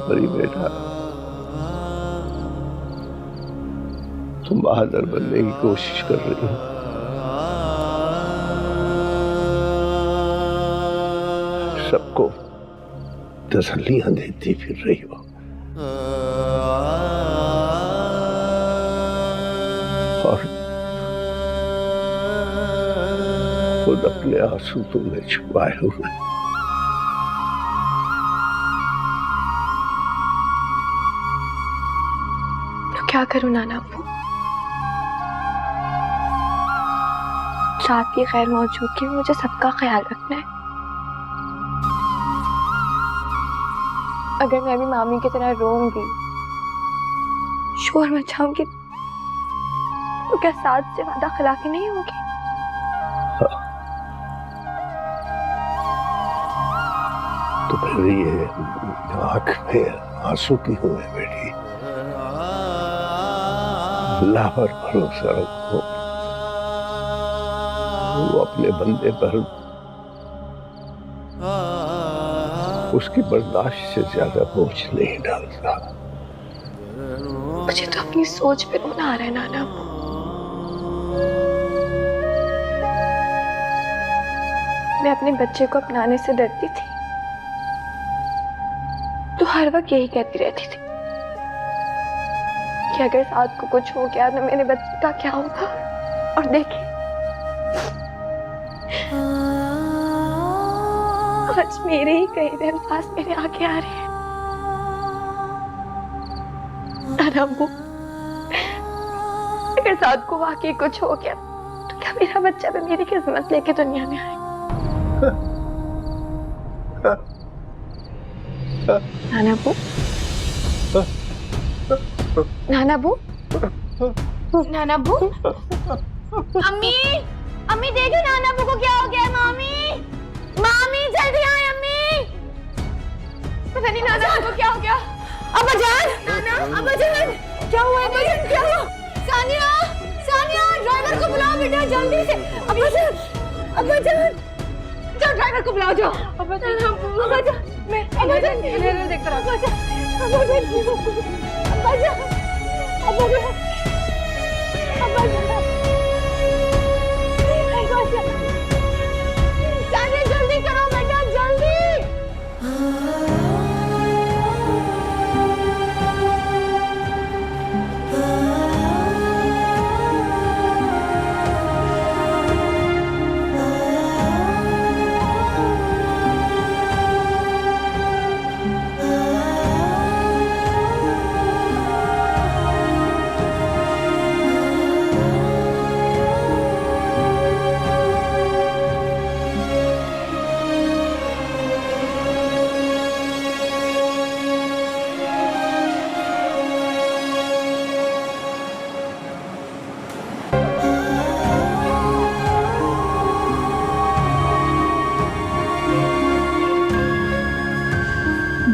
परी बेटा, तुम बहादुर बनने की कोशिश कर रही हो। सबको तसल्लियां देती फिर रही हो। और खुद अपने आंसू तुमने छुपाए हुए। तो क्या करूं नाना अब्बू? रात की खैर मौजूदगी में मुझे सबका ख्याल रखना है। अगर मैं भी मामी की तरह रोऊंगी, शोर मचाऊंगी, तो क्या साथ से वादा खिलाफी नहीं होगी? तो फिर ये आंख में आंसू की हुए बेटी। अल्लाह पर भरोसा रखो, वो अपने बंदे पर उसकी बर्दाश्त से ज्यादा बोझ नहीं डालता। मुझे तो अपनी सोच पे रोना आ रहा है नाना अब्बू। मैं अपने बच्चे को अपनाने से डरती थी, तो हर वक्त यही कहती रहती थी कि अगर साथ को कुछ हो गया तो मेरे बच्चे का क्या होगा। और देखिए, आज मेरे ही कई दिन पास मेरे आगे आ रहे हैं। नाना अब्बू, अगर साथ को वाकई कुछ हो गया तो क्या मेरा बच्चा भी मेरी किस्मत लेके दुनिया में आए? नाना अब्बू, नाना अब्बू, नाना अब्बू, अम्मी, अम्मी देखो नाना अब्बू को क्या हो गया। मामी, मामी जल्दी आए। अम्मी, पता नहीं नाना अब्बू को क्या हो गया। अब्बा जान, नाना, अब्बा जान, क्या हुआ है? अब्बा जान, क्या हुआ? सानिया, सानिया, ड्राइवर को बुलाओ बेटा जल्दी से। अब्बा जान, अब्बा जान, जाओ ड्राइवर को बुलाओ, जाओ। अब्बा जान, अब्बा जान, मैं अब्बा जान देख रहा हूँ। अब्बा जान, अब्बा जान, अब्बा जान, अब्बा जान, अब्बा जान, सानिया जल्दी करो बेटा, जल्दी।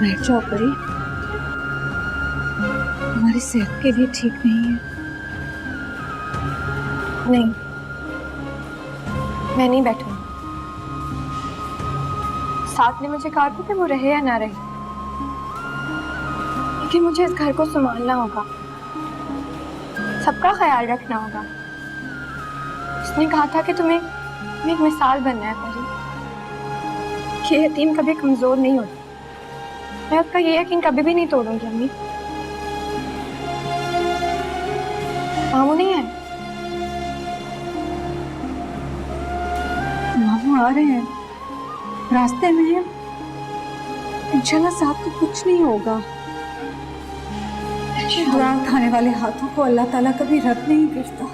बैठ जाओ परी, हमारी सेहत के लिए ठीक नहीं है। नहीं, मैं नहीं बैठूंगी। साथ ने मुझे कहा था कि वो रहे या ना रहे, लेकिन मुझे इस घर को संभालना होगा, सबका ख्याल रखना होगा। उसने कहा था कि तुम्हें एक मिसाल बनना है परी, कि यतीम कभी कमजोर नहीं होता। मैं उसका ये यकीन कभी भी नहीं तोड़ूंगी। अम्मी, मामू नहीं है? मामू आ रहे हैं, रास्ते में हैं। इंशाल्लाह साहब को कुछ नहीं होगा। कुरान खाने वाले हाथों को अल्लाह ताला कभी रब नहीं गिरता।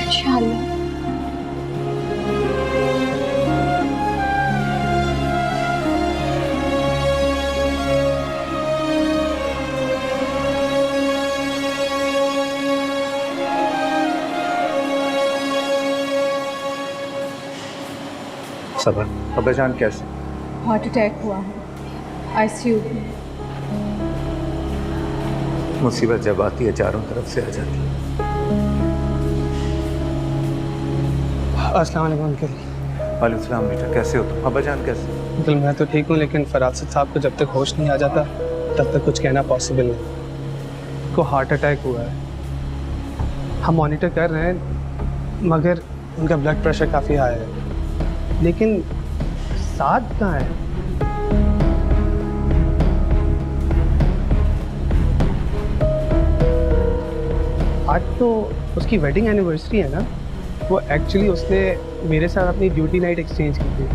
इंशाल्लाह। सबर, अब्बा जान कैसे? हार्ट अटैक हुआ है, आईसीयू में। मुसीबत जब आती है चारों तरफ से आ जाती है। अस्सलाम वालेकुम अंकल। वालेकुम सलाम बेटा, कैसे हो तुम? अब्बा जान कैसे? अंकल मैं तो ठीक हूँ, लेकिन फरासत साहब को जब तक होश नहीं आ जाता तब तक कुछ कहना पॉसिबल नहीं। उनको हार्ट अटैक हुआ है, हम मॉनिटर कर रहे हैं, मगर उनका ब्लड प्रेशर काफ़ी हाई है। लेकिन साथ कहाँ है? आज तो उसकी वेडिंग एनिवर्सरी है ना। वो एक्चुअली उसने मेरे साथ अपनी ड्यूटी नाइट एक्सचेंज की थी।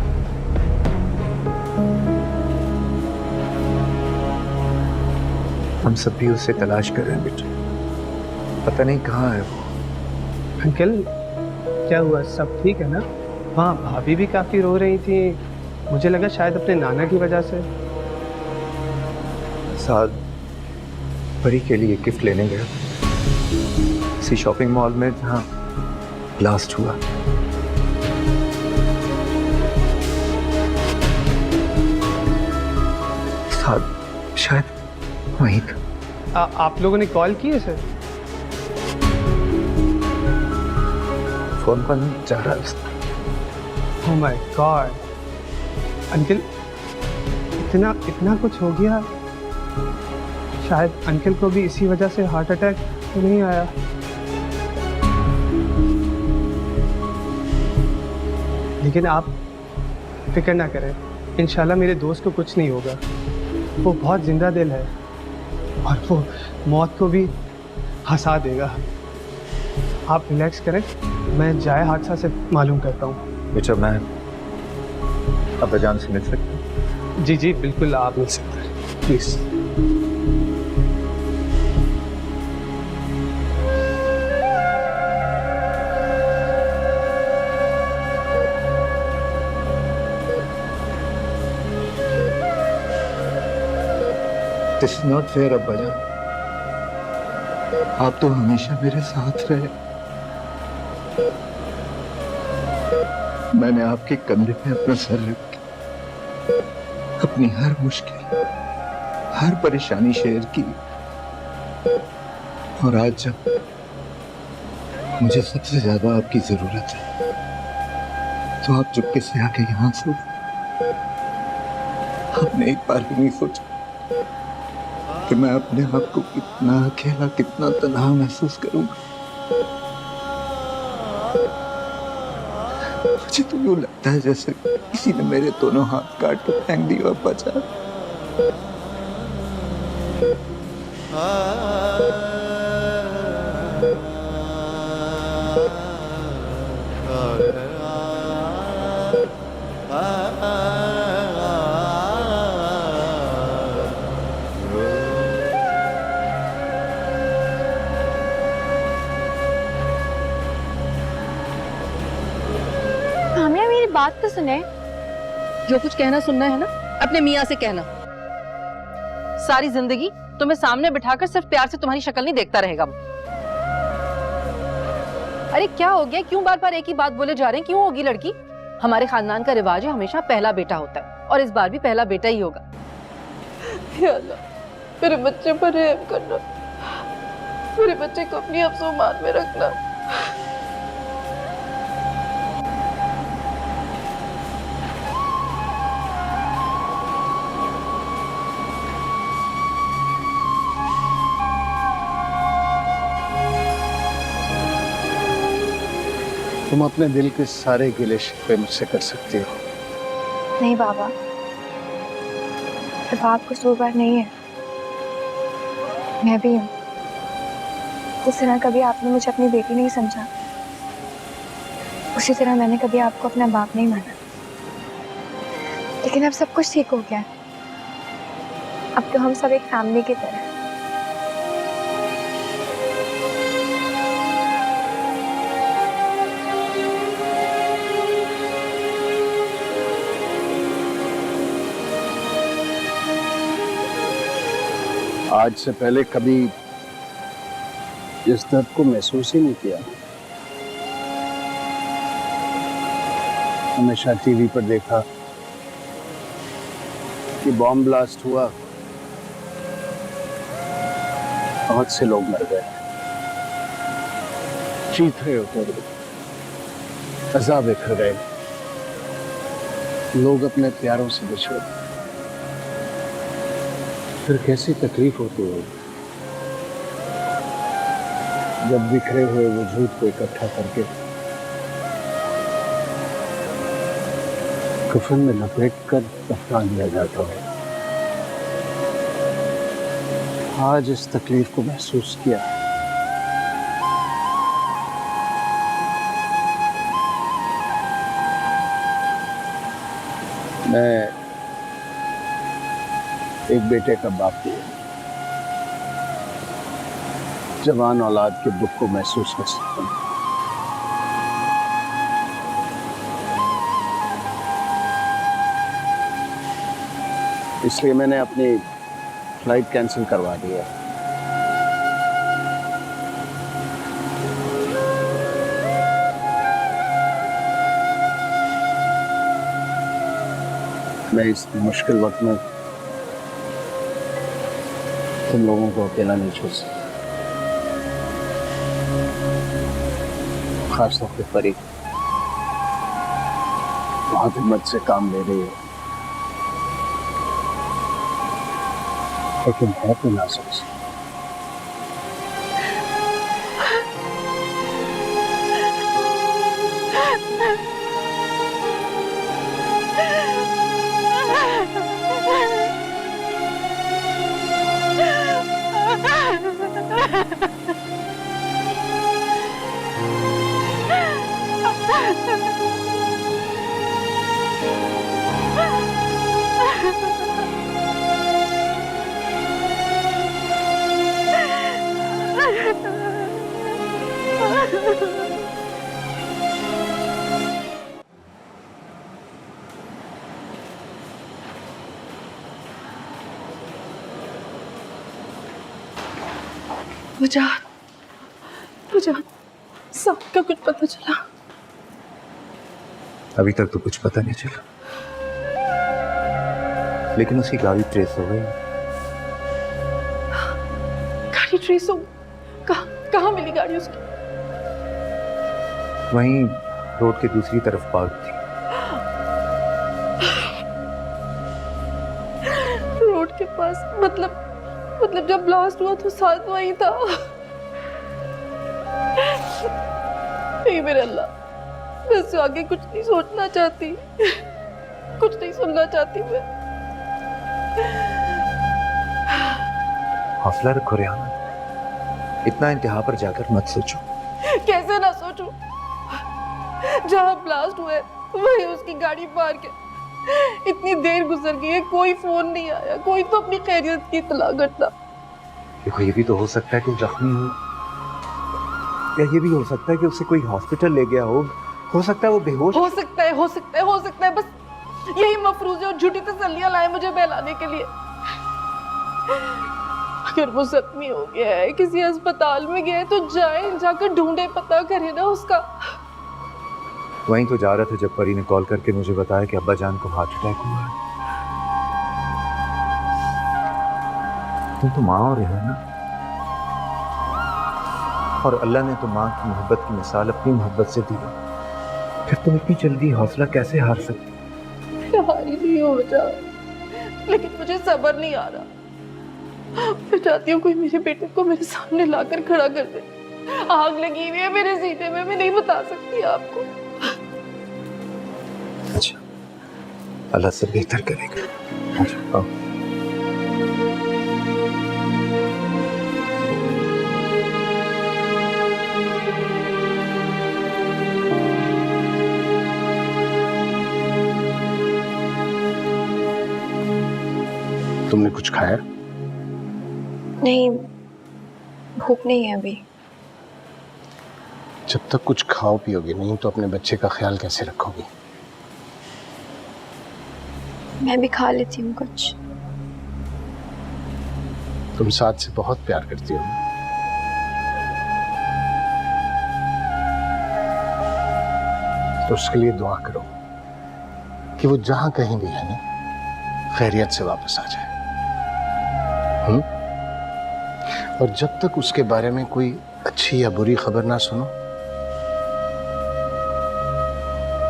हम सब भी उसे तलाश कर रहे हैं बेटा, पता नहीं कहाँ है वो। अंकल क्या हुआ, सब ठीक है ना? हाँ भाभी भी काफ़ी रो रही थी, मुझे लगा शायद अपने नाना की वजह से। साथ परी के लिए गिफ्ट लेने गया इसी शॉपिंग मॉल में जहाँ ब्लास्ट हुआ। साथ शायद वहीं था। आप लोगों ने कॉल की है सर? फोन पर जा रहा है उसका। ओह माय गॉड अंकल, इतना कुछ हो गया। शायद अंकल को भी इसी वजह से हार्ट अटैक तो नहीं आया। लेकिन आप फिक्र ना करें, इंशाल्लाह मेरे दोस्त को कुछ नहीं होगा। वो बहुत जिंदा दिल है और वो मौत को भी हंसा देगा। आप रिलैक्स करें, मैं जाए हादसा से मालूम करता हूँ। बेटा मैं अब्बाजान से मिल सकता हूँ? जी जी बिल्कुल, आप मिल सकते हैं please. This is not fair अब्बाजान, आप तो हमेशा मेरे साथ रहे। मैंने आपके कंधे पे अपना सर रख के अपनी हर मुश्किल, हर परेशानी शेयर की, और आज जब मुझे सबसे ज्यादा आपकी जरूरत है तो आप चुपके से आके यहाँ से आपने एक बार भी नहीं सोचा कि मैं अपने आप को कितना अकेला, कितना तन्हा महसूस करूंगा। मुझे तो यूं लगता है जैसे किसी ने मेरे दोनों हाथ काट के फेंक दिया और बचा। सामिया मेरी बात तो सुने। जो कुछ कहना सुनना है ना अपने मियाँ से कहना। सारी जिंदगी तुम्हें सामने बिठाकर सिर्फ प्यार से तुम्हारी शक्ल नहीं देखता रहेगा। अरे क्या हो गया, क्यों बार बार एक ही बात बोले जा रहे हैं? क्यों होगी लड़की? हमारे खानदान का रिवाज है हमेशा पहला बेटा होता है और इस बार भी पहला बेटा ही होगा। या अल्लाह, मेरे बच्चे पर रहम करना, मेरे बच्चे को अपनी अफ़सोस में रखना। तुम अपने दिल के सारे गिले शिकवे मुझसे कर सकती हो। नहीं बाबा, सिर्फ आप कसूरवार नहीं है, मैं भी हूँ। जिस तरह कभी आपने मुझे अपनी बेटी नहीं समझा, उसी तरह मैंने कभी आपको अपना बाप नहीं माना। लेकिन अब सब कुछ ठीक हो गया है। अब तो हम सब एक फैमिली की तरह हैं। आज से पहले कभी इस दर्द को महसूस ही नहीं किया। हमेशा टीवी पर देखा कि बॉम्ब ब्लास्ट हुआ, बहुत से लोग मर गए, चीख रहे होते थे, अज़ाब बिखर गए। लोग अपने प्यारों से बिछड़े फिर कैसी तकलीफ होती है जब बिखरे हुए वजूद को इकट्ठा करके कफन में लपेट कर दफना दिया जाता है। आज इस तकलीफ को महसूस किया। मैं एक बेटे का बाप हूं, जवान औलाद के दुख को महसूस कर सकता हूं। इसलिए मैंने अपनी फ्लाइट कैंसिल करवा दी है। मैं इस मुश्किल वक्त में तुम लोगों को अकेला नहीं छोड़ सकता, खासतौर पे परी बहुत हिम्मत से काम ले रही है, लेकिन है तो ना समझ। मुझे सब का कुछ पता चला? अभी तक तो कुछ पता नहीं चला, लेकिन उसकी गाड़ी ट्रेस हो गई। गाड़ी ट्रेस हो? कहाँ मिली गाड़ी उसकी? वहीं रोड के दूसरी तरफ पार्क थी। रोड के पास? मतलब जब ब्लास्ट हुआ तो साथ वही था? नहीं मेरे अल्लाह, मैं इससे आगे कुछ नहीं सोचना चाहती, कुछ नहीं सुनना चाहती मैं। हौसला रखो रेहाना, इतना इंतहा पर जाकर मत सोचो। कैसे ना सोचूं? जहाँ ब्लास्ट हुआ है वही उसकी गाड़ी पार्क है। इतनी देर गुजर गई है, कोई फोन नहीं आया, कोई तो अपनी खैरियत की इत्तला करता। देखो, ये भी तो हो सकता है कि जख्मी हो, या ये भी हो सकता है कि उसे कोई हॉस्पिटल ले गया हो सकता है वो बेहोश। हो सकता है, बस यही मफरूज़े और झूठी तसल्लियां लाए मुझे बहलाने के लिए। अगर वो जख्मी हो गया है, किसी अस्पताल में गया है, तो जाकर ढूंढे, पता करे ना उसका। वहीं तो जा रहा था जब परी ने कॉल करके मुझे बताया कि अब्बा जान को हार्ट अटैक हुआ है। तुम तो माँ हो रहे हो ना, और अल्लाह ने तो माँ की मोहब्बत की मिसाल अपनी मोहब्बत से दी है, फिर तुम इतनी जल्दी हौसला कैसे हार सकती? हारी नहीं हो जा, लेकिन मुझे सब्र नहीं आ रहा। मैं चाहती हूँ कोई मेरे बेटे को मेरे सामने लाकर खड़ा कर दे। आग लगी हुई है मेरे सीने में, मैं नहीं बता सकती आपको। अच्छा, अल्लाह से बेहतर करेगा। अच्छा, आओ। तुमने कुछ खाया? नहीं, भूख नहीं है अभी। जब तक कुछ खाओ पियोगे नहीं तो अपने बच्चे का ख्याल कैसे रखोगी? मैं भी खा लेती हूँ कुछ। तुम साथ से बहुत प्यार करती हो, तो उसके लिए दुआ करो कि वो जहां कहीं भी है ना, खैरियत से वापस आ जाए। और जब तक उसके बारे में कोई अच्छी या बुरी खबर ना सुनो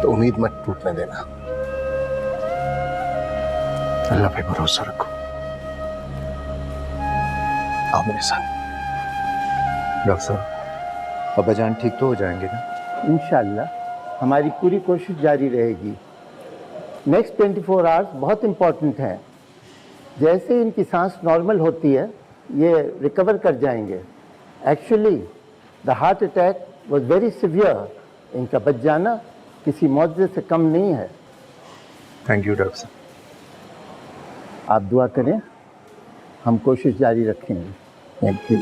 तो उम्मीद मत टूटने देना। अल्लाह पे भरोसा रखो। आओ मेरे साथ। डॉक्टर साहब, अब्बा जान ठीक तो हो जाएंगे ना? इंशाल्लाह हमारी पूरी कोशिश जारी रहेगी। नेक्स्ट 24 आवर्स बहुत इम्पोर्टेंट हैं। जैसे इनकी सांस नॉर्मल होती है ये रिकवर कर जाएंगे। Actually the heart attack was very severe. इनका बच जाना किसी मौजज़े से कम नहीं है। थैंक यू डॉक्टर साहब। आप दुआ करें, हम कोशिश जारी रखेंगे। Thank you.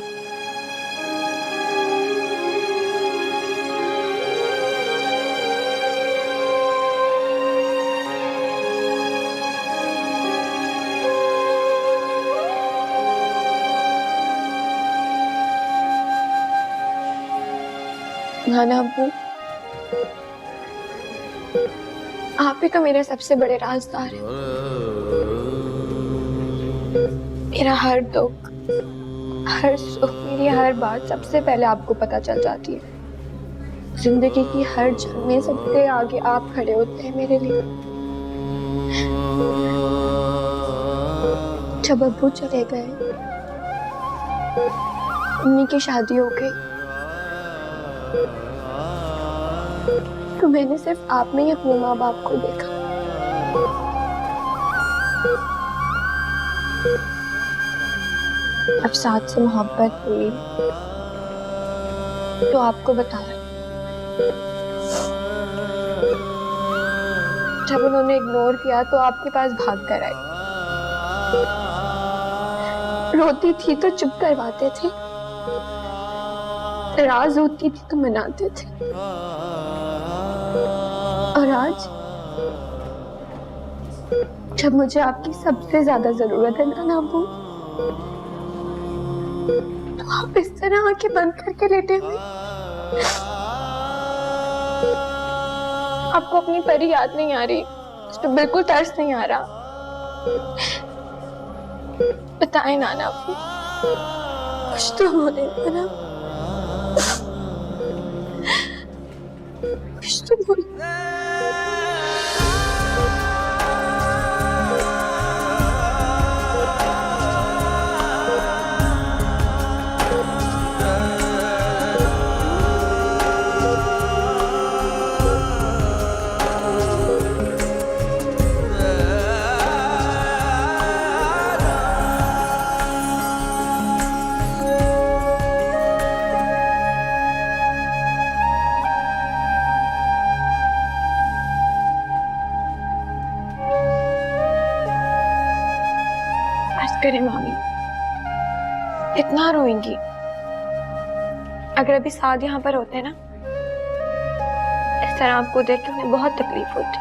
नाना अब्बू, आप ही तो मेरे सबसे बड़े राजदार हैं। मेरा हर दुख, हर सुख, मेरी हर बात सबसे पहले आपको पता चल जाती है। जिंदगी की हर जंग में सबसे आगे आप खड़े होते हैं मेरे लिए। जब अब्बू चले गए, अम्मी की शादी हो गई, तो मैंने सिर्फ आप में ही अपने माँ बाप को देखा। अब साथ से मोहब्बत हुई तो आपको बताया। जब उन्होंने इग्नोर किया तो आपके पास भाग कर आई। रोती थी तो चुप करवाते थे, नाराज होती थी तो मनाते थे। और आज जब मुझे आपकी सबसे ज्यादा जरूरत है नाना अब्बू, तो आप इस तरह आंखें बंद करके लेटे हुए। आपको अपनी परी याद नहीं आ रही? उस पर बिल्कुल तरस नहीं आ रहा? बताएं नाना अब्बू, कुछ तो बोले ना, कुछ तो बोले। करें मामी, इतना रोएंगी? अगर अभी साद यहाँ पर होते ना, इस तरह आपको देख के उन्हें बहुत तकलीफ होती।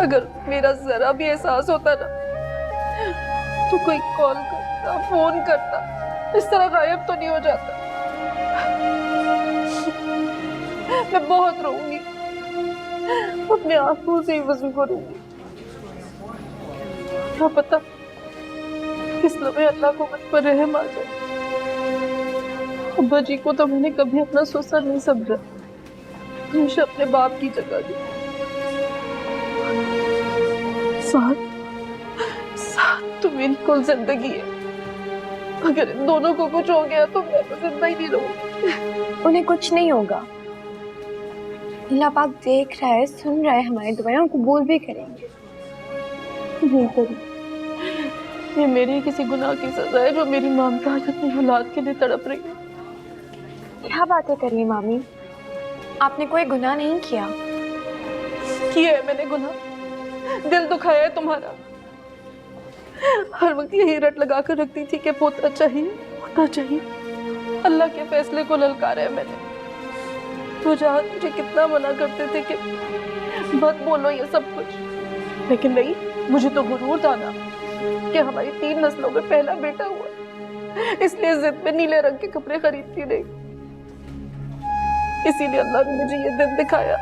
अगर मेरा जरा भी एहसास होता ना, तो कोई कॉल करता, फोन करता, इस तरह गायब तो नहीं हो जाता। मैं बहुत रोऊंगी, अपने आंखों से ही वजू करूंगी। क्या पता किस लम्हे अल्लाह को मुझ पर रहम आ जाए। अब्बा जी को तो मैंने कभी अपना ससुर नहीं समझा, हमेशा अपने बाप की जगह दी। साथ तो मेरी कुल जिंदगी है। अगर इन दोनों को कुछ हो गया तो मैं तो जिंदा ही नहीं रहूंगी। उन्हें कुछ नहीं होगा। अल्लाह पाक देख रहा है, सुन रहा है हमारी दुआएं, उनको कबूल भी करेंगे। ये मेरे किसी गुनाह की सजा है जो मेरी ममता आज अपनी औलाद के लिए तड़प रही है। क्या बातें कर रही मामी, आपने कोई गुनाह नहीं किया। किया है मैंने गुनाह, दिल दुखाया है तुम्हारा। हर वक्त यही रट लगा कर रखती थी कि पोता चाहिए। अल्लाह के फैसले को ललकारा है मैंने। तो जहाँ मुझे कितना मना करते थे कि मत बोलो ये सब कुछ, लेकिन नहीं, मुझे तो गुरूर था ना कि हमारी 3 नस्लों में पहला बेटा हुआ, इसलिए जिद में नीले रंग के कपड़े खरीदती रही। इसीलिए अल्लाह ने मुझे ये दिन दिखाया।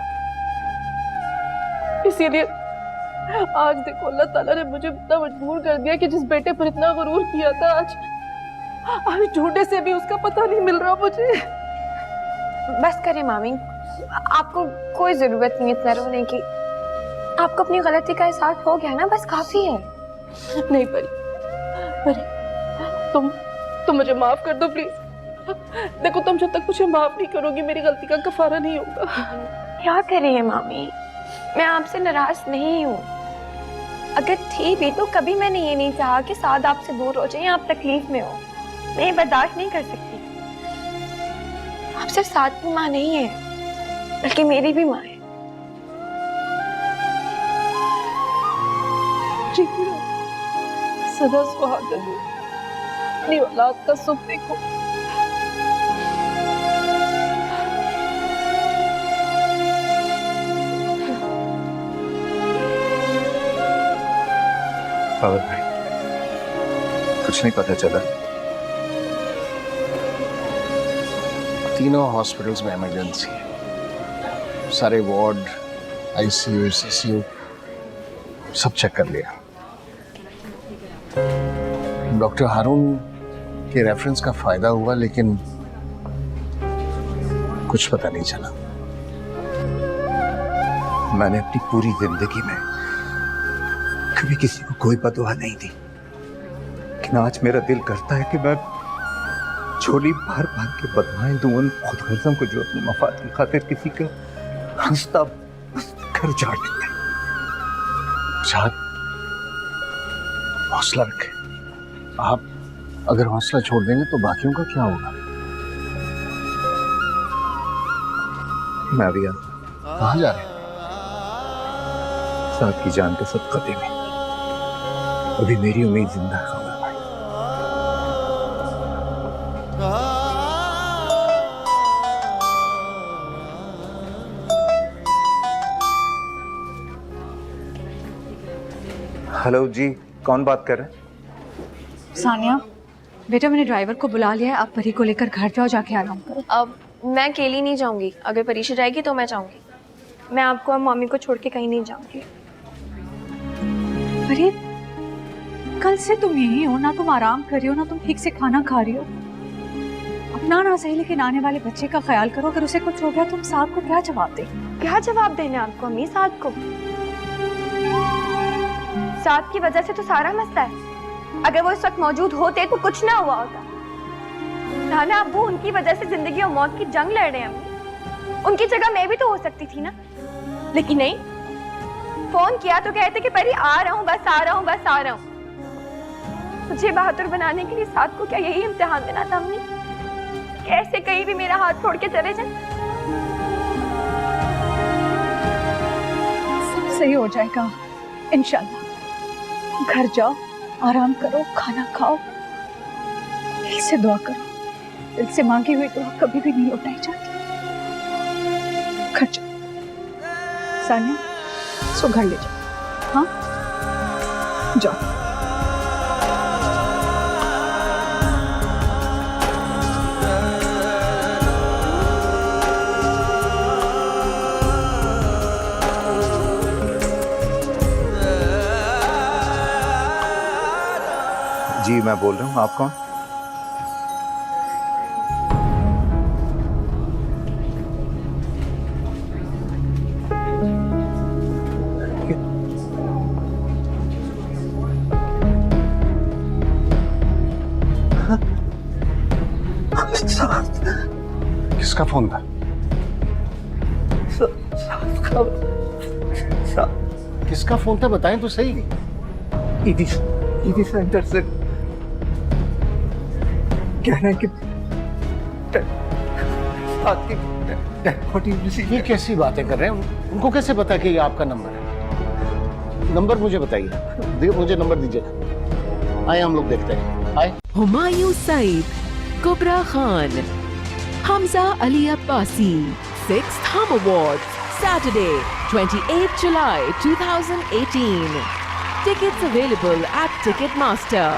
इसीलिए आज देखो अल्लाह ताला ने मुझे इतना मजबूर कर दिया कि जिस बेटे पर इतना गुरूर किया था, आज ढूंढने से भी उसका पता नहीं मिल रहा मुझे। बस करें मामी, आपको कोई जरूरत नहीं इतना रोने की। आपको अपनी गलती का एहसास हो गया ना, बस काफी है। नहीं परी, परी तुम मुझे माफ कर दो प्लीज। देखो तुम जब तक मुझे माफ नहीं करोगी मेरी गलती का कफारा नहीं होगा। क्या कर रही है मामी, मैं आपसे नाराज नहीं हूँ। अगर थी भी तो कभी मैंने ये नहीं चाहा कि साद आपसे दूर हो जाए, आप तकलीफ में हो। मैं ये बर्दाश्त नहीं कर सकती। आप सिर्फ साद की माँ नहीं है, बल्कि मेरी भी माँ है। सदा सुहागन हो, अपनी औलाद का सुख देखो। पावर भाई, कुछ नहीं पता चला। तीनों हॉस्पिटल्स में इमरजेंसी है, सारे वार्ड, आईसीयू, सीसीयू सब चेक कर लिया। डॉक्टर हारून के रेफरेंस का फायदा हुआ, लेकिन कुछ पता नहीं चला। मैंने अपनी पूरी जिंदगी में कभी किसी को कोई बददुआ नहीं दी, लेकिन आज मेरा दिल करता है कि मैं झोली भर भर के बदवाएं दूं उन खुदगर्जों को जो अपनी मफाद की खातिर किसी का हंसता घर जाड़ देते हैं। चाहत, हौसला रखें। आप अगर हौसला छोड़ देंगे तो बाकियों का क्या होगा? मैं भी कहाँ जा रहे हैं? साथ की जान के सदका देने। अभी मेरी उम्मीद जिंदा है खबर भाई। हेलो जी, कौन बात कर रहे हैं? सानिया बेटा, मैंने ड्राइवर को बुला लिया है, आप परी को लेकर घर जाओ, जाके आराम करो। अब मैं अकेली नहीं जाऊंगी, अगर परीक्षा जाएगी तो मैं जाऊंगी। मैं आपको और मम्मी को छोड़ के कहीं नहीं जाऊंगी। अरे कल से तुम यही हो ना, तुम आराम कर रही हो ना, तुम ठीक से खाना खा रही हो। अपना ना सही लेकिन आने वाले बच्चे का ख्याल करो। अगर उसे कुछ हो गया तुम साथ को क्या जवाब दे? क्या जवाब देना आपको अम्मी? साद को, साद की वजह से तो सारा मसला है। अगर वो इस वक्त मौजूद होते तो कुछ ना हुआ होता। नाना अब्बू उनकी वजह से जिंदगी और मौत की जंग लड़ रहे हैं अम्मी। उनकी जगह मैं भी तो हो सकती थी ना, लेकिन नहीं। फोन किया तो कहते कि परी आ रहा हूँ, बस आ रहा हूँ, बस आ रहा हूँ। मुझे बहादुर बनाने के लिए साथ को क्या यही इम्तिहान देना था अम्मी? कैसे कहीं भी मेरा हाथ छोड़ के चले जाए? सब सही हो जाएगा इंशाल्लाह। घर जाओ, आराम करो, खाना खाओ, दिल से दुआ करो। दिल से मांगी हुई दुआ कभी भी नहीं लौटाई जाती। घर जाओ सानिया, सो घर ले जाओ। हाँ जाओ। जी मैं बोल रहा हूँ, आप कौन? किसका फोन था? किसका फोन था बताएं तो सही। ईदी सेंटर से कहना है कि ये कैसी बातें कर रहे हैं? उनको कैसे पता कि ये आपका नंबर है? नंबर मुझे बताइए, मुझे नंबर दीजिए। आए हम लोग देखते हैं। आए। Humayun Saeed, Kubra Khan, Hamza Ali Abbasi, 6th Hum Awards, Saturday, 28 July 2018. Tickets available at Ticketmaster.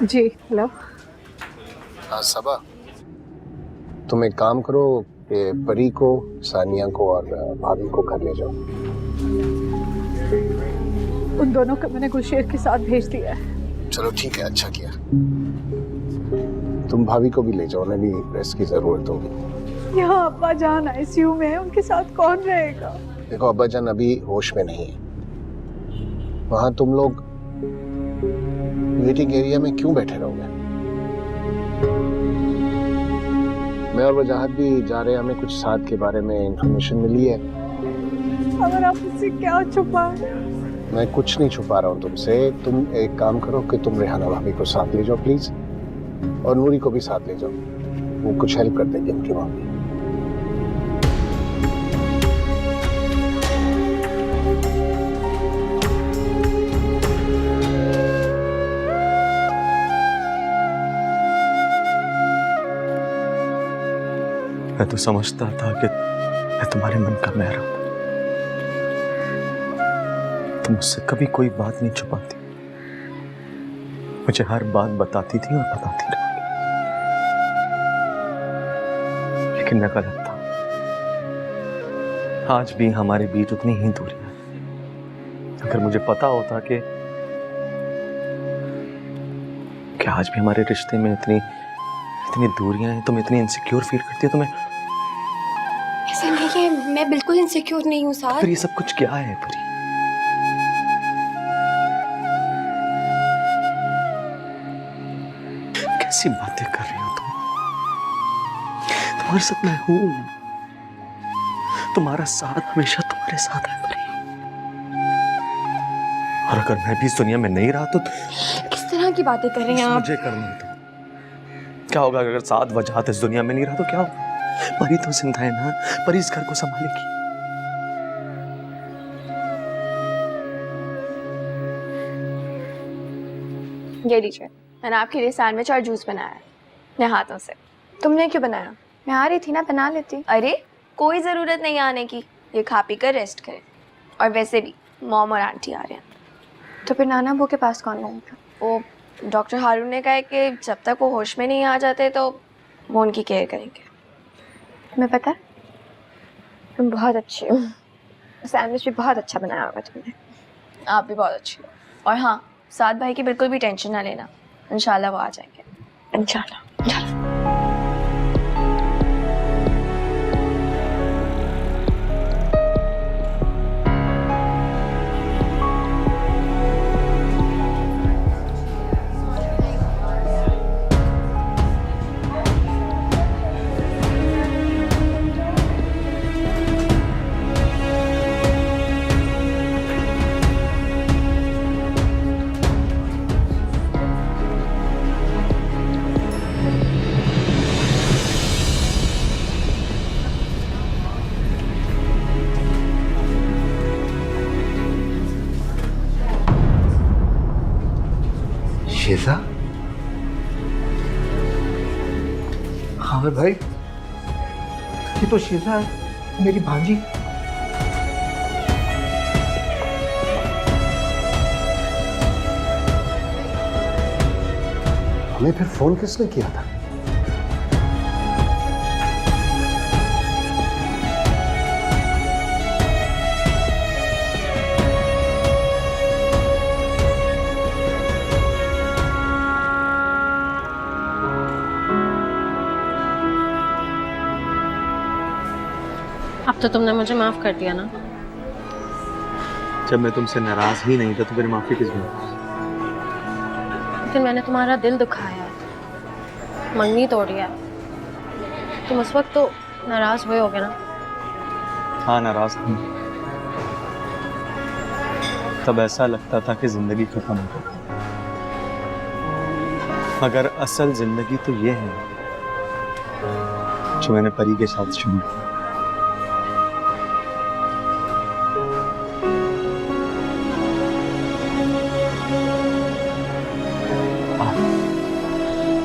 जी हेलो। हाँ सबा, तुम एक काम करो कि परी को, सानिया को और भाभी को घर ले जाओ। उन दोनों को मैंने गुलशेर के साथ भेज दिया है। चलो ठीक है, अच्छा किया। तुम भाभी को भी ले जाओ, उन्हें भी रेस्ट की जरूरत होगी। यहाँ अब्बा जान आईसीयू में है, उनके साथ कौन रहेगा? देखो अब्बा जान अभी होश में नहीं है, वहां तुम लोग वेटिंग एरिया में क्यों बैठे रहोगे? मैं और वजाहत भी जा रहे हैं, हमें कुछ साथ के बारे में इंफॉर्मेशन मिली है। अगर आप मुझसे क्या छुपा? मैं कुछ नहीं छुपा रहा हूँ तुमसे। तुम एक काम करो कि तुम रेहाना भाभी को साथ ले जाओ प्लीज, और नूरी को भी साथ ले जाओ, वो कुछ हेल्प कर देंगे उनकी वहां भी। मैं तो समझता था कि मैं तुम्हारे मन का महर हूं। तुम मुझसे कभी कोई बात नहीं छुपाती, मुझे हर बात बताती थी और बताती रहोगी। लेकिन मैं गलत था। आज भी हमारे बीच उतनी ही दूरियां हैं। अगर मुझे पता होता कि आज भी हमारे रिश्ते में इतनी दूरियां हैं, तुम इतनी इनसिक्योर फील करती हो, तुम्हें ऐसा नहीं है, मैं बिल्कुल इनसिक्योर नहीं हूँ साथ। फिर ये सब कुछ क्या है परी? कैसी बातें कर रही हो तुम? तुम्हारे साथ मैं हूं, तुम्हारा साथ हमेशा तुम्हारे साथ है परी। और अगर मैं भी इस दुनिया में नहीं रहा तो किस तरह की बातें कर रहे हैं आप? मुझे करना तो क्या होगा? अगर साथ वजह इस दुनिया में नहीं रहा तो क्या होगा? परी तो जिंदा है ना, परी इस घर को संभालेगी। ये लीजिए, मैंने आपके लिए सैंडविच और जूस बनाया है अपने हाथों से। तुमने क्यों बनाया? मैं आ रही थी ना, बना लेती। अरे कोई ज़रूरत नहीं आने की, ये खा पी कर रेस्ट करें। और वैसे भी मॉम और आंटी आ रहे हैं। तो फिर नाना अब्बू के पास कौन रहेगा? वो डॉक्टर हारून ने कहा है कि जब तक वो होश में नहीं आ जाते तो वो उनकी केयर करेंगे। तुम्हें पता है, तुम बहुत अच्छी हो। सैंडविच भी बहुत अच्छा बनाया होगा तुमने। आप भी बहुत अच्छी हो। और हाँ, साद भाई की बिल्कुल भी टेंशन ना लेना, इंशाल्लाह वो आ जाएंगे। इंशाल्लाह। शेजा? हाँ भाई, ये तो शेजा है, मेरी भांजी। हमें फिर फोन किसने किया था? अब तो तुमने मुझे माफ कर दिया ना। जब मैं तुमसे नाराज ही नहीं था तो फिर माफी किस बात? लेकिन मैंने तुम्हारा दिल दुखाया, मंगनी तोड़ी है। तुम उस वक्त तो नाराज हुए होगे ना? हाँ नाराज थी। तब ऐसा लगता था कि जिंदगी खत्म हो गई। मगर असल जिंदगी तो ये है जो मैंने परी के साथ शुरू की।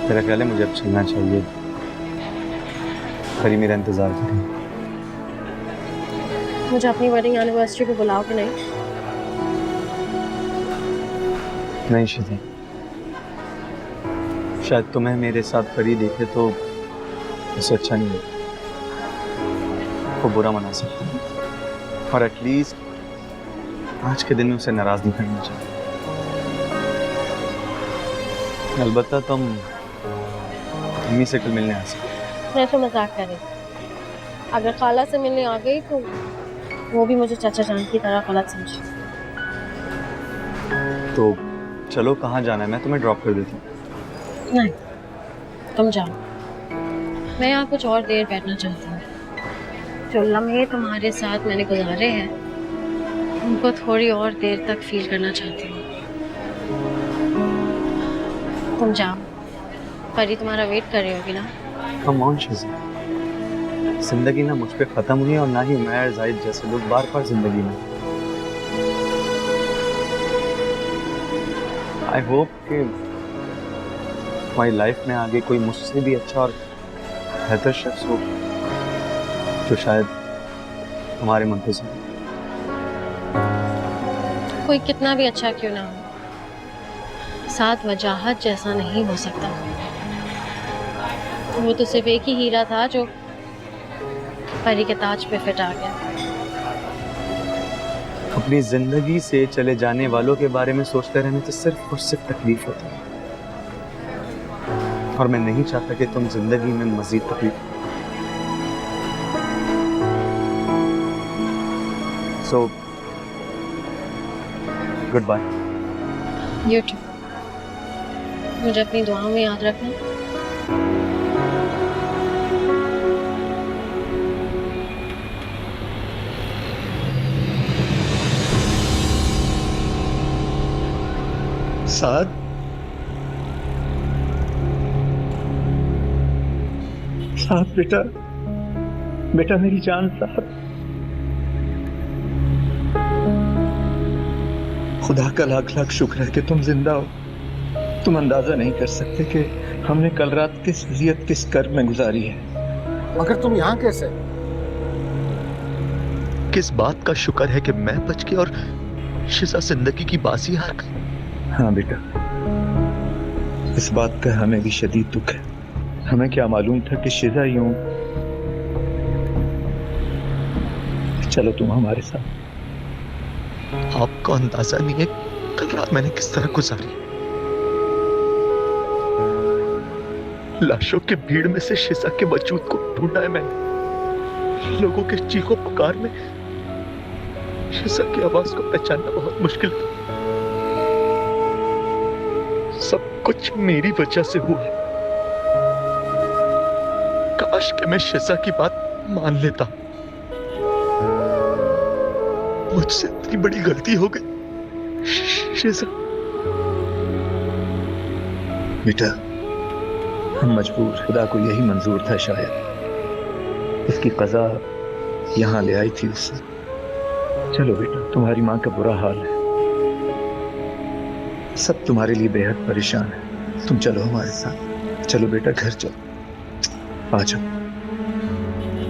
मेरा ख्याल है मुझे अब चलना चाहिए। परी मेरा इंतजार करें। मुझे अपनी वेडिंग एनिवर्सरी पे बुलाओगे नहीं? नहीं शीजा, शायद तुम्हें मेरे साथ परी देखे तो उसे अच्छा नहीं लगता, वो बुरा मना सकती है, और एटलीस्ट आज के दिन में उसे नाराज नहीं करना चाहिए। अलबत्ता तुम अम्मी से कल मिलने आ सकते। मैं तो मजाक कर रही थी। अगर खाला से मिलने आ गई तो वो भी मुझे चाचा जान की तरह गलत समझे। तो चलो, कहाँ जाना है? मैं तुम्हें ड्रॉप कर देती हूँ। नहीं, तुम जाओ, मैं यहाँ कुछ और देर बैठना चाहती हूँ। जो लम्हे तुम्हारे साथ मैंने गुजारे हैं उनको थोड़ी और देर तक फील करना चाहती हूँ। तुम जाओ, परी तुम्हारा वेट कर रही होगी ना। कम ऑन शिज़ा, जिंदगी ना मुझ पे खत्म हुई और ना ही मैं जाहिद जैसे लोग बार बार जिंदगी में। आई होप कि हमारी लाइफ में आगे कोई मुझसे भी अच्छा और बेहतर शख्स हो जो शायद हमारे मुंतज़िर। कोई कितना भी अच्छा क्यों ना हो, साथ वजाहत जैसा नहीं हो सकता। वो तो सिर्फ एक ही हीरा था जो परी के ताज पे फिट आ गया। अपनी जिंदगी से चले जाने वालों के बारे में सोचते रहने से सिर्फ और सिर्फ तकलीफ होती है, और मैं नहीं चाहता कि तुम जिंदगी में मजीद तकलीफ। So good bye. You too. मुझे अपनी दुआओं में याद रखना। साद, साद बेटा, बेटा मेरी जान साद, खुदा का लाख लाख शुक्र है कि तुम जिंदा हो। तुम अंदाजा नहीं कर सकते कि हमने कल रात किस अज़ियत किस कर्ब में गुजारी है। मगर तुम यहाँ कैसे? किस बात का शुक्र है कि मैं बच गया और शिज़ा जिंदगी की बाजी हार गई। हाँ बेटा, इस बात का हमें भी शदीद दुख है। हमें क्या मालूम था कि शिज़ा यूं। चलो तुम हमारे साथ। आपको अंदाजा नहीं है कल रात मैंने किस तरह गुजारी। लाशों की भीड़ में से शिज़ा के वजूद को ढूंढा है मैंने। लोगों के चीखों पुकार में शिज़ा की आवाज को पहचानना बहुत मुश्किल था। सब कुछ मेरी वजह से हुआ है। काश कि मैं शिज़ा की बात मान लेता। मुझसे इतनी बड़ी गलती हो गई शिज़ा। बेटा, हम मजबूर, खुदा को यही मंजूर था शायद। इसकी कज़ा यहाँ ले आई थी उससे। चलो बेटा, तुम्हारी माँ का बुरा हाल है, सब तुम्हारे लिए बेहद परेशान है। तुम चलो हमारे साथ। चलो बेटा, घर चलो। आ जाओ,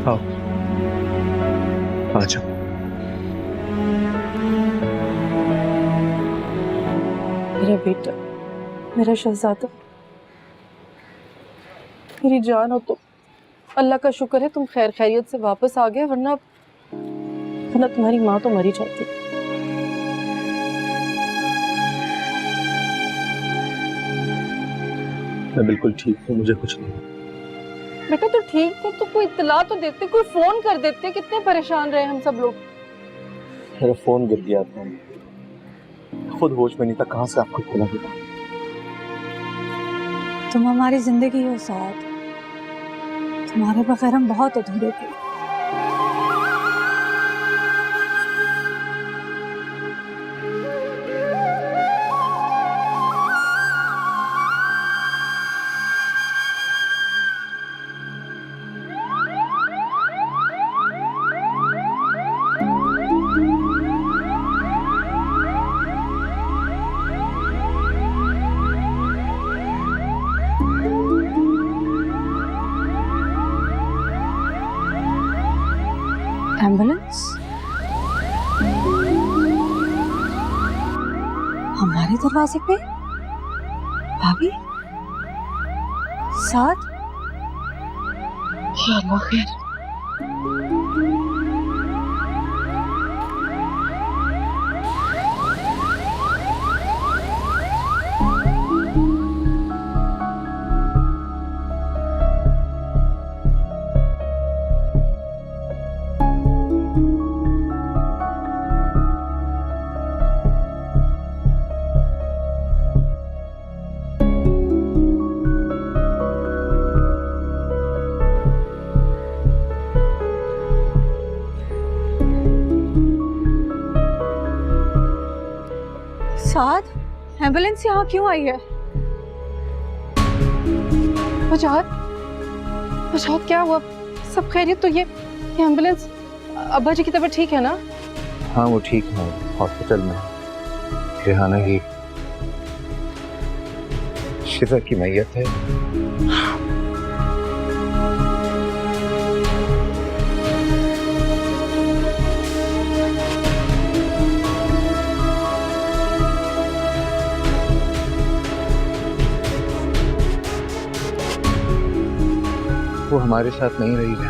आओ, आ जाओ। मेरा बेटा, मेरा शहजादा, मेरी जान हो तुम। अल्लाह का शुक्र है तुम खैर खैरियत से वापस आ गए, वरना तुम्हारी माँ तो मरी जाती। मैं बिल्कुल ठीक हूँ, मुझे कुछ नहीं। बेटा तो ठीक थे तो कोई इत्तला तो देते, कोई फोन कर देते। कितने परेशान रहे हम सब लोग। मेरा फोन गिर गया था, खुद होश में नहीं था, कहाँ से आपको इत्तला दिया। तुम हमारी जिंदगी हो साथ, तुम्हारे बगैर हम बहुत अधूरे थे। एम्बुलेंस हमारे दरवाजे पे? भाभी, साथ या अल्लाह खैर। साथ एम्बुलेंस यहाँ क्यों आई है? फजहत, फजहत क्या हुआ? सब खैरियत? तो ये एम्बुलेंस, अब्बा जी की तबीयत ठीक है ना? हाँ वो ठीक है, हॉस्पिटल में रेहाना की शिफा की मैयत है। वो हमारे साथ नहीं रही है।